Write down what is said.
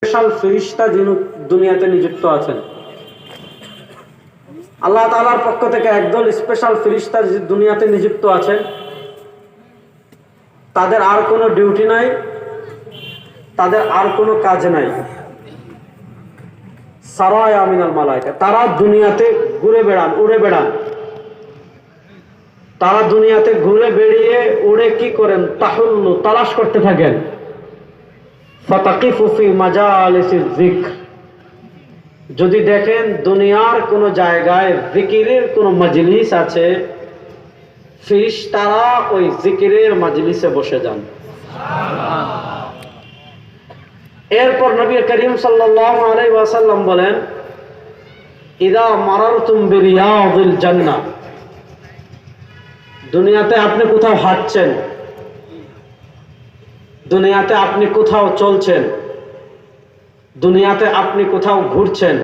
Special ফেরেশতা যিনি দুনিয়াতে নিযুক্ত আছেন। আল্লাহ তাআলার পক্ষ থেকে একদল স্পেশাল ফেরেশতা দুনিয়াতে নিযুক্ত আছেন। তাদের আর কোনো ডিউটি নাই, তাদের আর কোনো কাজ নাই। সারায়া মিনাল মালায়েকা, তারা দুনিয়াতে ঘুরে বেড়ান, উড়ে বেড়ান। তারা দুনিয়াতে ঘুরে বেড়িয়ে উড়ে কি করেন? তাহুল্লু, তালাশ করতে থাকেন। ফাতাকিফু ফি মাজালিসিজ যিকর, যদি দেখেন দুনিয়ার কোন জায়গায় জিকিরের কোন মজলিস আছে, ফেরেশতারা ওই জিকিরের মজলিসে বসে যান। এরপর নবী করিম সাল্লাল্লাহু আলাইহি ওয়াসাল্লাম বলেন, ইদা মারারতুম বিরিয়াদিল জান্নাহ, দুনিয়াতে আপনি কোথাও হাঁটছেন, দুনিয়াতে আপনি কোথাও চলছেন, দুনিয়াতে আপনি কোথাও ঘুরছেন,